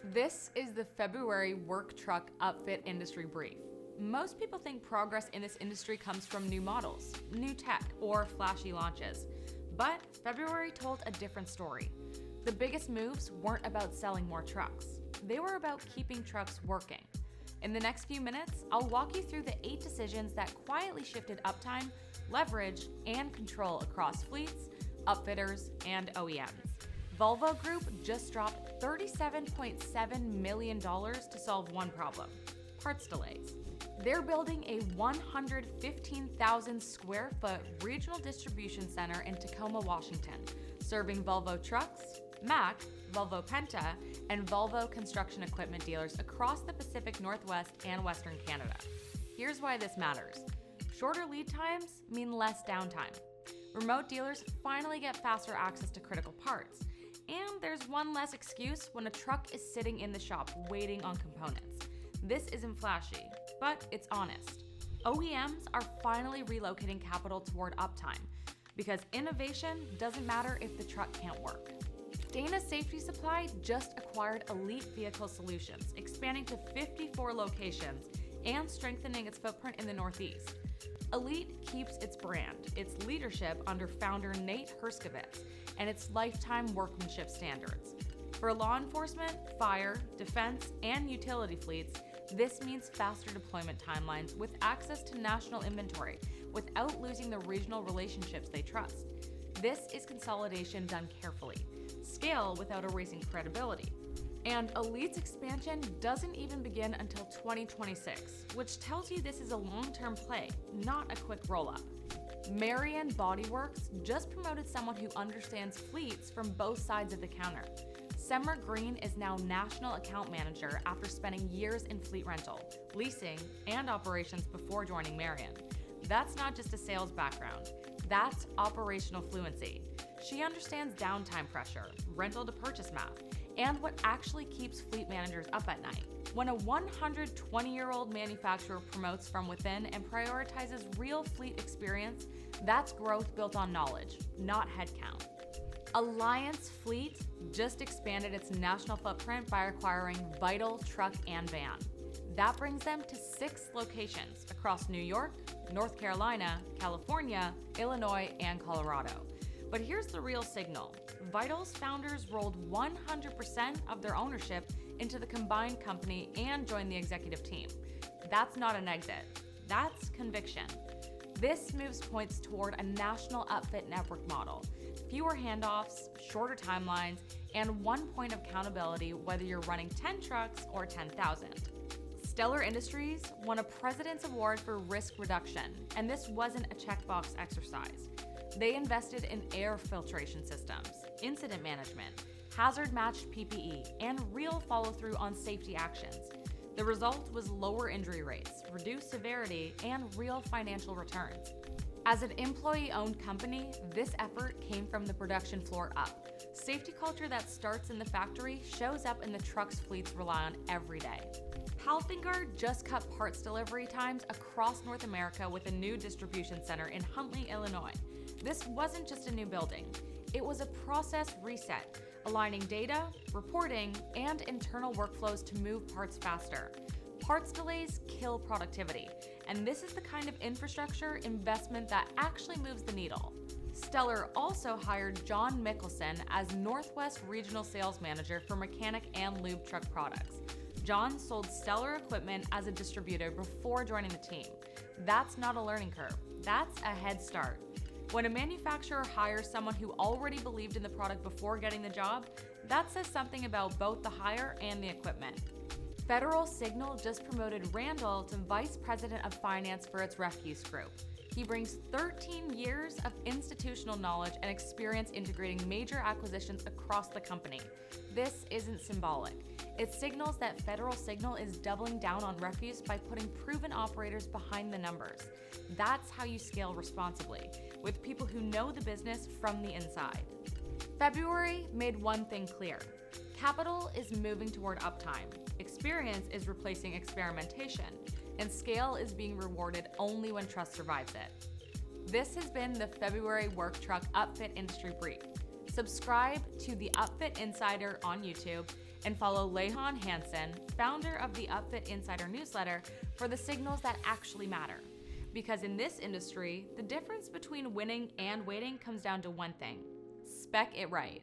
This is the February work truck upfit industry brief. Most people think progress in this industry comes from new models, new tech, or flashy launches. But February told a different story. The biggest moves weren't about selling more trucks. They were about keeping trucks working. In the next few minutes, I'll walk you through the 8 decisions that quietly shifted uptime, leverage, and control across fleets, upfitters, and OEMs. Volvo Group just dropped $37.7 million to solve one problem: parts delays. They're building a 115,000 square foot regional distribution center in Tacoma, Washington, serving Volvo trucks, Mack, Volvo Penta, and Volvo construction equipment dealers across the Pacific Northwest and Western Canada. Here's why this matters. Shorter lead times mean less downtime. Remote dealers finally get faster access to critical parts. And there's one less excuse when a truck is sitting in the shop waiting on components. This isn't flashy, but it's honest. OEMs are finally relocating capital toward uptime because innovation doesn't matter if the truck can't work. Dana Safety Supply just acquired Elite Vehicle Solutions, expanding to 54 locations and strengthening its footprint in the Northeast. Elite keeps its brand, its leadership under founder Nate Herskovitz, and its lifetime workmanship standards. For law enforcement, fire, defense, and utility fleets, this means faster deployment timelines with access to national inventory without losing the regional relationships they trust. This is consolidation done carefully, scale without erasing credibility. And Elite's expansion doesn't even begin until 2026, which tells you this is a long-term play, not a quick roll-up. Marion Bodyworks just promoted someone who understands fleets from both sides of the counter. Semmer Green is now National Account Manager after spending years in fleet rental, leasing, and operations before joining Marion. That's not just a sales background, that's operational fluency. She understands downtime pressure, rental to purchase math, and what actually keeps fleet managers up at night. When a 120-year-old manufacturer promotes from within and prioritizes real fleet experience, that's growth built on knowledge, not headcount. Alliance Fleet just expanded its national footprint by acquiring Vital Truck and Van. That brings them to 6 locations across New York, North Carolina, California, Illinois, and Colorado. But here's the real signal. Vital's founders rolled 100% of their ownership into the combined company and joined the executive team. That's not an exit, that's conviction. This moves points toward a national upfit network model, fewer handoffs, shorter timelines, and one point of accountability whether you're running 10 trucks or 10,000. Stellar Industries won a President's Award for risk reduction, and this wasn't a checkbox exercise. They invested in air filtration systems, incident management, hazard-matched PPE, and real follow-through on safety actions. The result was lower injury rates, reduced severity, and real financial returns. As an employee-owned company, this effort came from the production floor up. Safety culture that starts in the factory shows up in the trucks fleets rely on every day. Palfinger just cut parts delivery times across North America with a new distribution center in Huntley, Illinois. This wasn't just a new building. It was a process reset, aligning data, reporting, and internal workflows to move parts faster. Parts delays kill productivity, and this is the kind of infrastructure investment that actually moves the needle. Stellar also hired John Mickelson as Northwest Regional Sales Manager for mechanic and lube truck products. John sold Stellar equipment as a distributor before joining the team. That's not a learning curve, that's a head start. When a manufacturer hires someone who already believed in the product before getting the job, that says something about both the hire and the equipment. Federal Signal just promoted Randall to Vice President of Finance for its refuse group. He brings 13 years of institutional knowledge and experience integrating major acquisitions across the company. This isn't symbolic. It signals that Federal Signal is doubling down on refuse by putting proven operators behind the numbers. That's how you scale responsibly, with people who know the business from the inside. February made one thing clear. Capital is moving toward uptime, experience is replacing experimentation, and scale is being rewarded only when trust survives it. This has been the February Work Truck Upfit Industry Brief. Subscribe to the Upfit Insider on YouTube And follow Lehan Hansen, founder of the Upfit Insider newsletter, for the signals that actually matter. Because in this industry, the difference between winning and waiting comes down to one thing: spec it right.